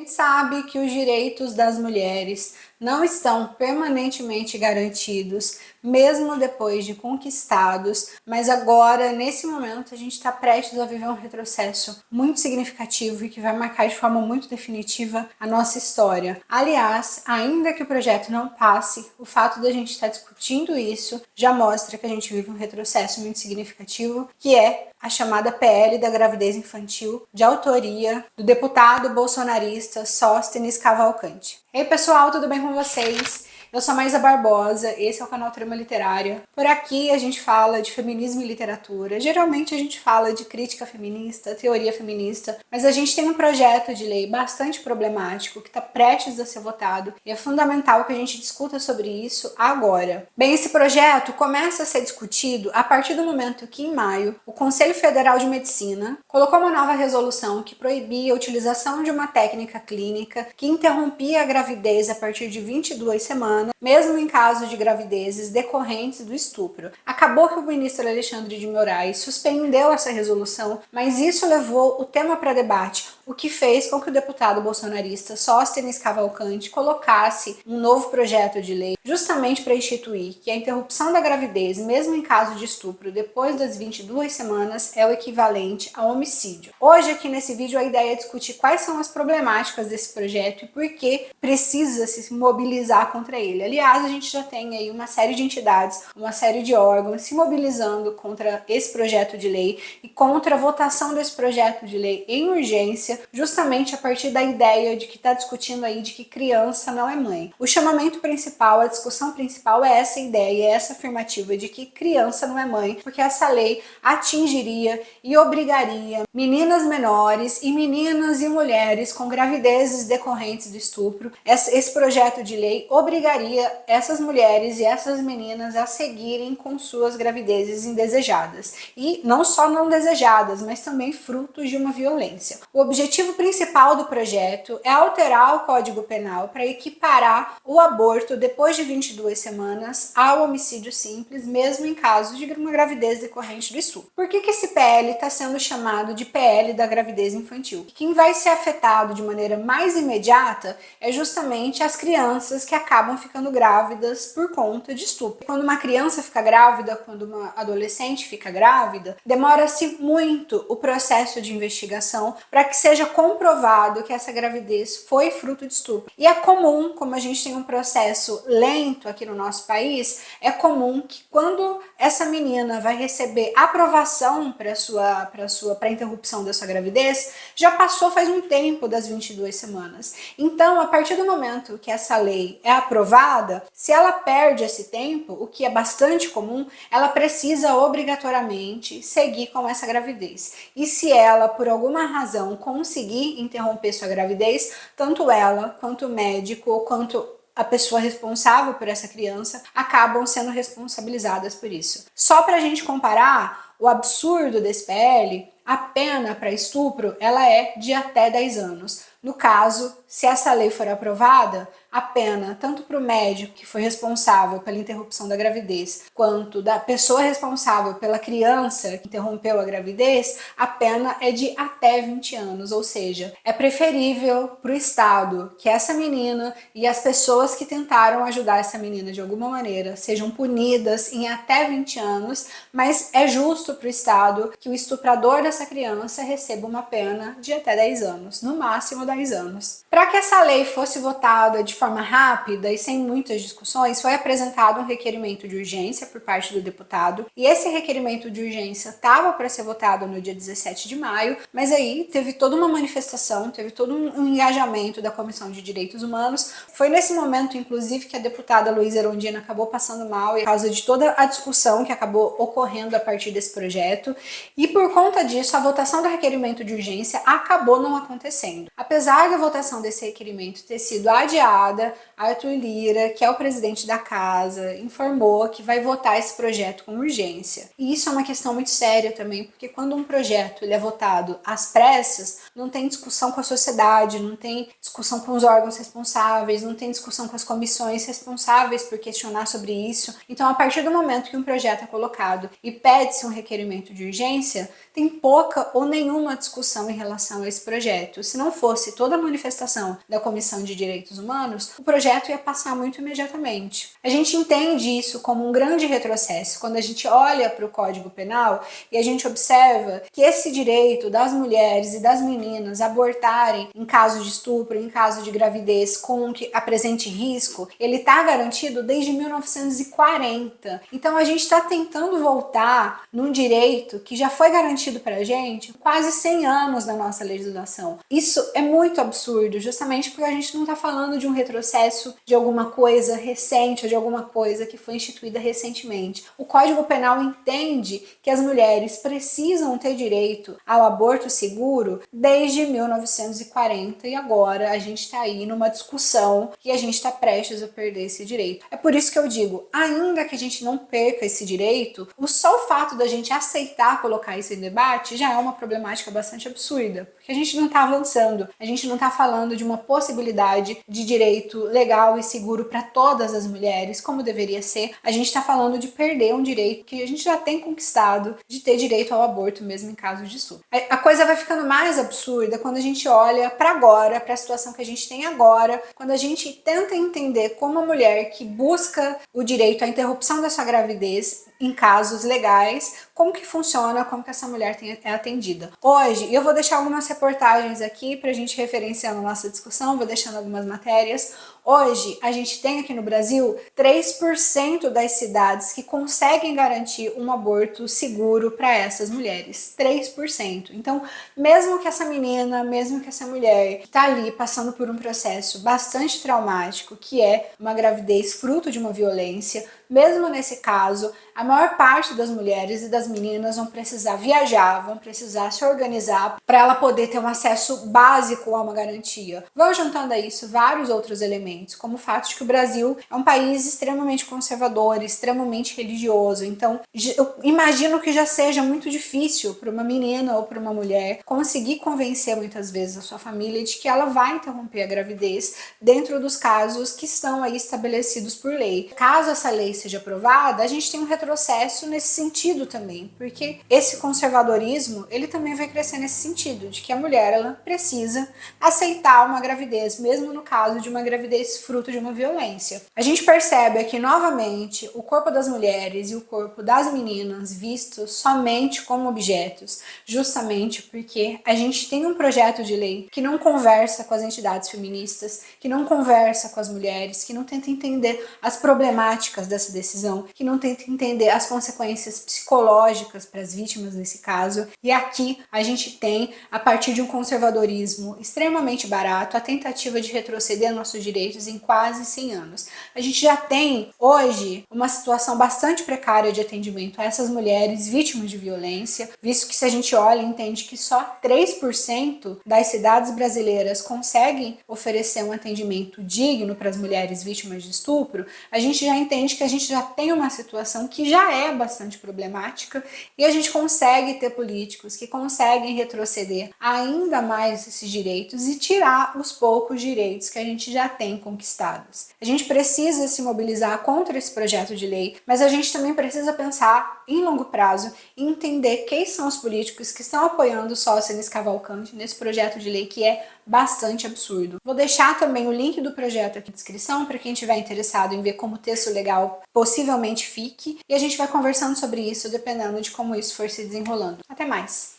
gente sabe que os direitos das mulheres não estão permanentemente garantidos, mesmo depois de conquistados, mas agora, nesse momento, a gente está prestes a viver um retrocesso muito significativo e que vai marcar de forma muito definitiva a nossa história. Aliás, ainda que o projeto não passe, o fato de a gente estar discutindo isso já mostra que a gente vive um retrocesso muito significativo, que é a chamada PL da gravidez infantil, de autoria do deputado bolsonarista Sóstenes Cavalcante. Ei pessoal, tudo bem com vocês? Eu sou a Maísa Barbosa, esse é o canal Trama Literária. Por aqui a gente fala de feminismo e literatura, geralmente a gente fala de crítica feminista, teoria feminista, mas a gente tem um projeto de lei bastante problemático que está prestes a ser votado e é fundamental que a gente discuta sobre isso agora. Bem, esse projeto começa a ser discutido a partir do momento que, em maio, o Conselho Federal de Medicina colocou uma nova resolução que proibia a utilização de uma técnica clínica que interrompia a gravidez a partir de 22 semanas, mesmo em caso de gravidezes decorrentes do estupro. Acabou que o ministro Alexandre de Moraes suspendeu essa resolução, mas isso levou o tema para debate, o que fez com que o deputado bolsonarista Sóstenes Cavalcante colocasse um novo projeto de lei justamente para instituir que a interrupção da gravidez, mesmo em caso de estupro depois das 22 semanas, é o equivalente a homicídio. Hoje aqui nesse vídeo a ideia é discutir quais são as problemáticas desse projeto e por que precisa se mobilizar contra ele. Aliás, a gente já tem aí uma série de entidades, uma série de órgãos se mobilizando contra esse projeto de lei e contra a votação desse projeto de lei em urgência, justamente a partir da ideia de que está discutindo aí de que criança não é mãe. O chamamento principal, a discussão principal é essa ideia, é essa afirmativa de que criança não é mãe, porque essa lei atingiria e obrigaria meninas menores e meninas e mulheres com gravidezes decorrentes do estupro. Esse projeto de lei obrigaria essas mulheres e essas meninas a seguirem com suas gravidezes indesejadas. E não só não desejadas, mas também frutos de uma violência. O objetivo principal do projeto é alterar o Código Penal para equiparar o aborto depois de 22 semanas ao homicídio simples, mesmo em caso de uma gravidez decorrente do estupro. Por que esse PL está sendo chamado de PL da gravidez infantil? Quem vai ser afetado de maneira mais imediata é justamente as crianças que acabam ficando grávidas por conta de estupro. Quando uma criança fica grávida, quando uma adolescente fica grávida, demora-se muito o processo de investigação para que seja comprovado que essa gravidez foi fruto de estupro. E é comum, como a gente tem um processo lento aqui no nosso país, é comum que quando essa menina vai receber aprovação para a interrupção da sua gravidez, já passou faz um tempo das 22 semanas. Então, a partir do momento que essa lei é aprovada, se ela perde esse tempo, o que é bastante comum, ela precisa obrigatoriamente seguir com essa gravidez. E se ela, por alguma razão, conseguir interromper sua gravidez, tanto ela, quanto o médico, quanto a pessoa responsável por essa criança acabam sendo responsabilizadas por isso. Só para a gente comparar o absurdo desse PL, a pena para estupro ela é de até 10 anos. No caso, se essa lei for aprovada, a pena, tanto para o médico que foi responsável pela interrupção da gravidez, quanto da pessoa responsável pela criança que interrompeu a gravidez, a pena é de até 20 anos, ou seja, é preferível para o Estado que essa menina e as pessoas que tentaram ajudar essa menina de alguma maneira sejam punidas em até 20 anos, mas é justo para o Estado que o estuprador dessa criança receba uma pena de até 10 anos, no máximo 10 anos. Para que essa lei fosse votada de forma rápida e sem muitas discussões, foi apresentado um requerimento de urgência por parte do deputado, e esse requerimento de urgência estava para ser votado no dia 17 de maio, mas aí teve toda uma manifestação, teve todo um engajamento da Comissão de Direitos Humanos. Foi nesse momento, inclusive, que a deputada Luísa Erundina acabou passando mal por causa de toda a discussão que acabou ocorrendo a partir desse projeto, e por conta disso, a votação do requerimento de urgência acabou não acontecendo. Apesar da votação desse requerimento ter sido adiada, Arthur Lira, que é o presidente da casa, informou que vai votar esse projeto com urgência. E isso é uma questão muito séria também, porque quando um projeto ele é votado às pressas, não tem discussão com a sociedade, não tem discussão com os órgãos responsáveis, não tem discussão com as comissões responsáveis por questionar sobre isso. Então, a partir do momento que um projeto é colocado e pede-se um requerimento de urgência, tem pouca ou nenhuma discussão em relação a esse projeto. Se não fosse toda a manifestação aprovação da Comissão de Direitos Humanos, o projeto ia passar muito imediatamente. A gente entende isso como um grande retrocesso quando a gente olha para o Código Penal e a gente observa que esse direito das mulheres e das meninas abortarem em caso de estupro, em caso de gravidez com que apresente risco, ele está garantido desde 1940. Então a gente está tentando voltar num direito que já foi garantido para a gente quase 100 anos na nossa legislação. Isso é muito absurdo, justamente porque a gente não está falando de um retrocesso de alguma coisa recente ou de alguma coisa que foi instituída recentemente. O Código Penal entende que as mulheres precisam ter direito ao aborto seguro desde 1940 e agora a gente está aí numa discussão e a gente está prestes a perder esse direito. É por isso que eu digo, ainda que a gente não perca esse direito, só o fato da gente aceitar colocar isso em debate já é uma problemática bastante absurda, porque a gente não está avançando, a gente não está falando de uma possibilidade de direito legal e seguro para todas as mulheres, como deveria ser, a gente está falando de perder um direito que a gente já tem conquistado, de ter direito ao aborto mesmo em caso de estupro. A coisa vai ficando mais absurda quando a gente olha para agora, para a situação que a gente tem agora, quando a gente tenta entender como a mulher que busca o direito à interrupção da sua gravidez em casos legais, como que funciona, como que essa mulher é atendida. Hoje, eu vou deixar algumas reportagens aqui pra gente referenciar na nossa discussão, vou deixando algumas matérias. Hoje, a gente tem aqui no Brasil 3% das cidades que conseguem garantir um aborto seguro para essas mulheres. 3%. Então, mesmo que essa menina, mesmo que essa mulher está ali passando por um processo bastante traumático, que é uma gravidez fruto de uma violência, mesmo nesse caso, a maior parte das mulheres e das meninas vão precisar viajar, vão precisar se organizar para ela poder ter um acesso básico a uma garantia. Vão juntando a isso vários outros elementos, como o fato de que o Brasil é um país extremamente conservador, extremamente religioso. Então, eu imagino que já seja muito difícil para uma menina ou para uma mulher conseguir convencer muitas vezes a sua família de que ela vai interromper a gravidez dentro dos casos que estão aí estabelecidos por lei. Caso essa lei seja aprovada, a gente tem um retrocesso nesse sentido também, porque esse conservadorismo, ele também vai crescer nesse sentido, de que a mulher, ela precisa aceitar uma gravidez, mesmo no caso de uma gravidez fruto de uma violência. A gente percebe aqui, novamente, o corpo das mulheres e o corpo das meninas vistos somente como objetos, justamente porque a gente tem um projeto de lei que não conversa com as entidades feministas, que não conversa com as mulheres, que não tenta entender as problemáticas dessa decisão, que não tenta entender as consequências psicológicas para as vítimas nesse caso. E aqui a gente tem, a partir de um conservadorismo extremamente barato, a tentativa de retroceder nossos direitos em quase 100 anos. A gente já tem hoje uma situação bastante precária de atendimento a essas mulheres vítimas de violência, visto que se a gente olha e entende que só 3% das cidades brasileiras conseguem oferecer um atendimento digno para as mulheres vítimas de estupro, a gente já entende que a gente já tem uma situação que já é bastante problemática e a gente consegue ter políticos que conseguem retroceder ainda mais esses direitos e tirar os poucos direitos que a gente já tem conquistados. A gente precisa se mobilizar contra esse projeto de lei, mas a gente também precisa pensar em longo prazo e entender quem são os políticos que estão apoiando o Sóstenes Cavalcante nesse projeto de lei que é bastante absurdo. Vou deixar também o link do projeto aqui na descrição para quem estiver interessado em ver como o texto legal possivelmente fique e a gente vai conversando sobre isso dependendo de como isso for se desenrolando. Até mais!